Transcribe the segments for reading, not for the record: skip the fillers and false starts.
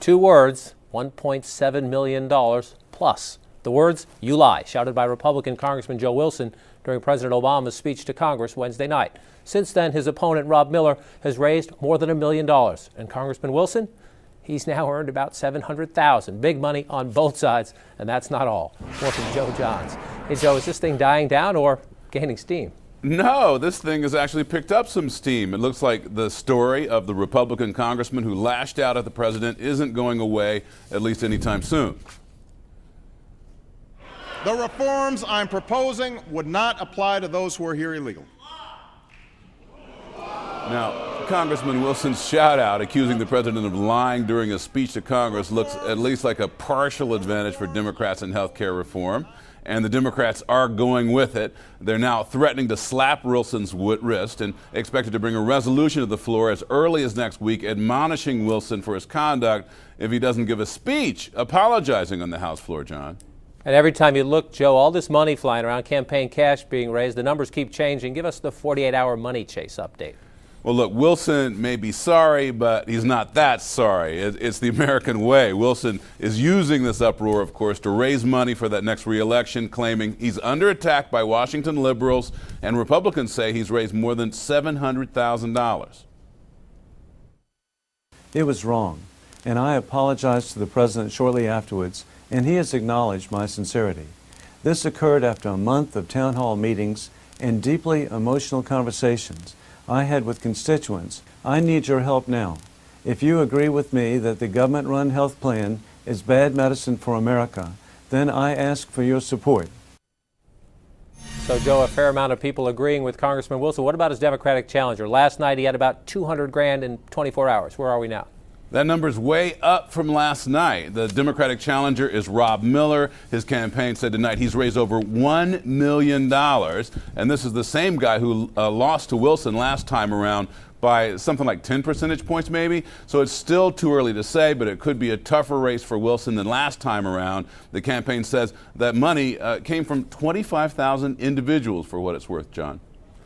Two words, $1.7 million plus. The words, "You lie," shouted by Republican Congressman Joe Wilson during President Obama's speech to Congress Wednesday night. Since then, his opponent, Rob Miller, has raised more than $1 million. And Congressman Wilson, he's now earned about $700,000. Big money on both sides, and that's not all. More from Joe Johns. Hey, Joe, is this thing dying down or gaining steam? No, this thing has actually picked up some steam. It looks like the story of the Republican congressman who lashed out at the president isn't going away, at least anytime soon. The reforms I'm proposing would not apply to those who are here illegally. Now, Congressman Wilson's shout-out accusing the president of lying during a speech to Congress looks at least like a partial advantage for Democrats in health care reform. And the Democrats are going with it. They're now threatening to slap Wilson's wrist and expected to bring a resolution to the floor as early as next week, admonishing Wilson for his conduct if he doesn't give a speech apologizing on the House floor, John. And every time you look, Joe, all this money flying around, campaign cash being raised, the numbers keep changing. Give us the 48-hour money chase update. Well, look, Wilson may be sorry, but he's not that sorry. It's the American way. Wilson is using this uproar, of course, to raise money for that next re-election, claiming he's under attack by Washington liberals, and Republicans say he's raised more than $700,000. It was wrong, and I apologized to the president shortly afterwards, and he has acknowledged my sincerity. This occurred after a month of town hall meetings and deeply emotional conversations I had with constituents. I need your help now. If you agree with me that the government-run health plan is bad medicine for America, then I ask for your support. So, Joe, a fair amount of people agreeing with Congressman Wilson. What about his Democratic challenger? Last night he had about $200,000 in 24 hours. Where are we now? That number's way up from last night. The Democratic challenger is Rob Miller. His campaign said tonight he's raised over $1 million. And this is the same guy who lost to Wilson last time around by something like 10 percentage points maybe. So it's still too early to say, but it could be a tougher race for Wilson than last time around. The campaign says that money came from 25,000 individuals, for what it's worth, John.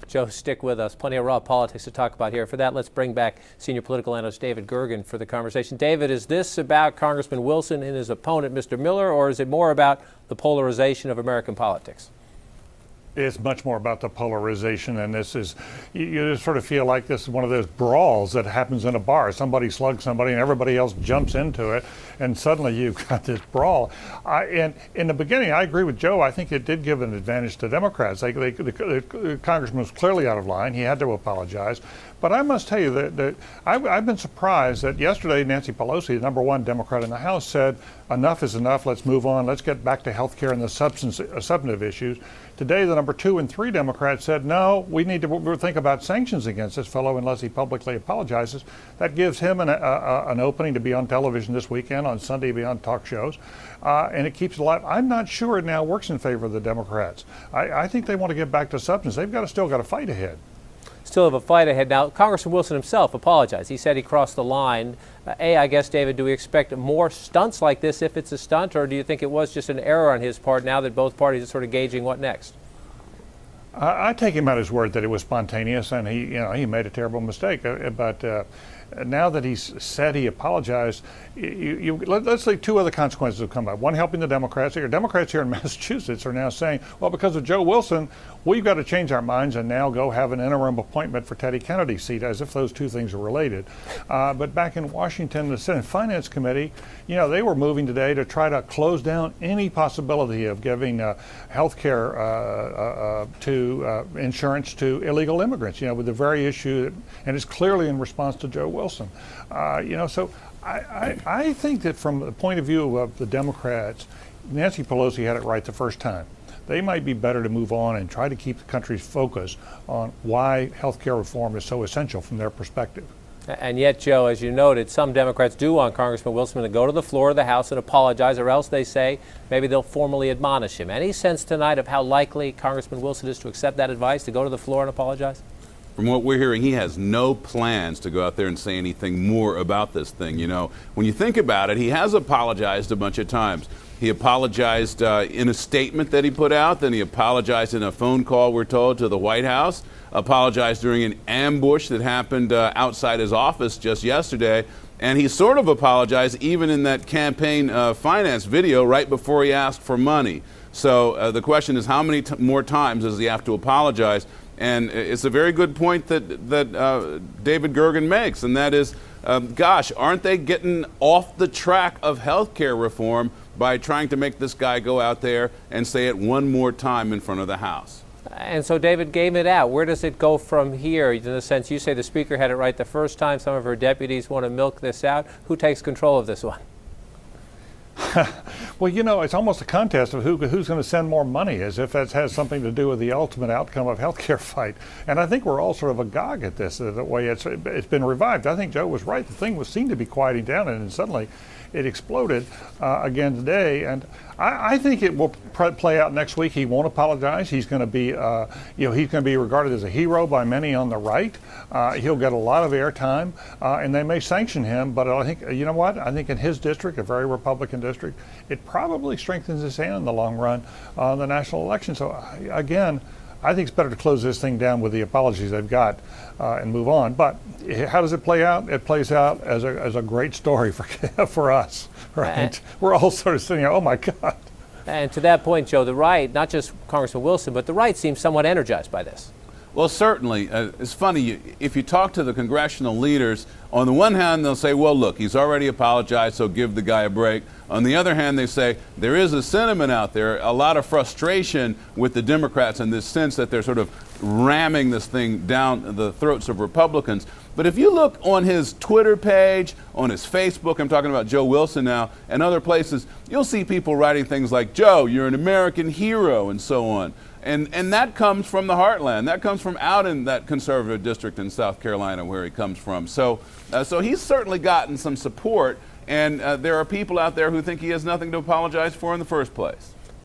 Joe, stick with us. Plenty of raw politics to talk about here. For that, let's bring back senior political analyst David Gergen for the conversation. David, is this about Congressman Wilson and his opponent, Mr. Miller, or is it more about the polarization of American politics? It's much more about the polarization, and this is, you just sort of feel like this is one of those brawls that happens in a bar. Somebody slugs somebody and everybody else jumps into it, and suddenly you've got this brawl. And in the beginning, I agree with Joe. I think it did give an advantage to Democrats. The congressman was clearly out of line. He had to apologize. But I must tell you that I've been surprised that yesterday Nancy Pelosi, the number one Democrat in the House, said enough is enough. Let's move on. Let's get back to health care and the substantive issues. Today, the number 2 and 3 Democrats said, no, we need to think about sanctions against this fellow unless he publicly apologizes. That gives him an opening to be on television this weekend, on Sunday be on talk shows, and it keeps it alive. I'm not sure it now works in favor of the Democrats. I think they want to get back to substance. They've still got a fight ahead. Still have a fight ahead. Now, Congressman Wilson himself apologized. He said he crossed the line. I guess, David, do we expect more stunts like this if it's a stunt, or do you think it was just an error on his part now that both parties are sort of gauging what next? I take him at his word that it was spontaneous, and he made a terrible mistake. But now that he's said he apologized, let's say two other consequences have come up. One, helping the Democrats. Democrats here in Massachusetts are now saying, well, because of Joe Wilson, we've got to change our minds and now go have an interim appointment for Teddy Kennedy's seat, as if those two things are related. But back in Washington, the Senate Finance Committee, they were moving today to try to close down any possibility of giving health care to insurance to illegal immigrants, with the very issue, and it's clearly in response to Joe Wilson. So I think that from the point of view of the Democrats, Nancy Pelosi had it right the first time. They might be better to move on and try to keep the country's focus on why health care reform is so essential from their perspective. And yet, Joe, as you noted, some Democrats do want Congressman Wilson to go to the floor of the House and apologize, or else they say maybe they'll formally admonish him. Any sense tonight of how likely Congressman Wilson is to accept that advice, to go to the floor and apologize? From what we're hearing, he has no plans to go out there and say anything more about this thing. When you think about it, he has apologized a bunch of times. He apologized in a statement that he put out, then he apologized in a phone call, we're told, to the White House, apologized during an ambush that happened outside his office just yesterday, And he sort of apologized even in that campaign finance video right before he asked for money. So the question is, how many more times does he have to apologize? And it's a very good point that David Gergen makes, and that is, gosh, aren't they getting off the track of health care reform by trying to make this guy go out there and say it one more time in front of the House? And so David gave it out. Where does it go from here? In the sense, you say the Speaker had it right the first time. Some of her deputies want to milk this out. Who takes control of this one? Well, you know, it's almost a contest of who's going to send more money, as if that has something to do with the ultimate outcome of healthcare fight. And I think we're all sort of agog at this, the way it's been revived. I think Joe was right. The thing seemed to be quieting down, and then suddenly it exploded again today. And I think it will play out next week. He won't apologize. He's going to be, he's going to be regarded as a hero by many on the right. He'll get a lot of airtime, and they may sanction him. But I think, you know what? I think in his district, a very Republican district, it probably strengthens his hand in the long run on the national election. So again, I think it's better to close this thing down with the apologies they've got and move on. But how does it play out? It plays out as a great story for us, right? We're all sort of sitting here, oh my God. And to that point, Joe, the right, not just Congressman Wilson, but the right seems somewhat energized by this. Well, certainly. It's funny, if you talk to the congressional leaders, on the one hand, they'll say, well, look, he's already apologized, so give the guy a break. On the other hand, they say there is a sentiment out there, a lot of frustration with the Democrats in this sense that they're sort of ramming this thing down the throats of Republicans. But if you look on his Twitter page, on his Facebook, I'm talking about Joe Wilson now, and other places, you'll see people writing things like, Joe, you're an American hero, and so on. And that comes from the heartland. That comes from out in that conservative district in South Carolina where he comes from. So he's certainly gotten some support, and there are people out there who think he has nothing to apologize for in the first place.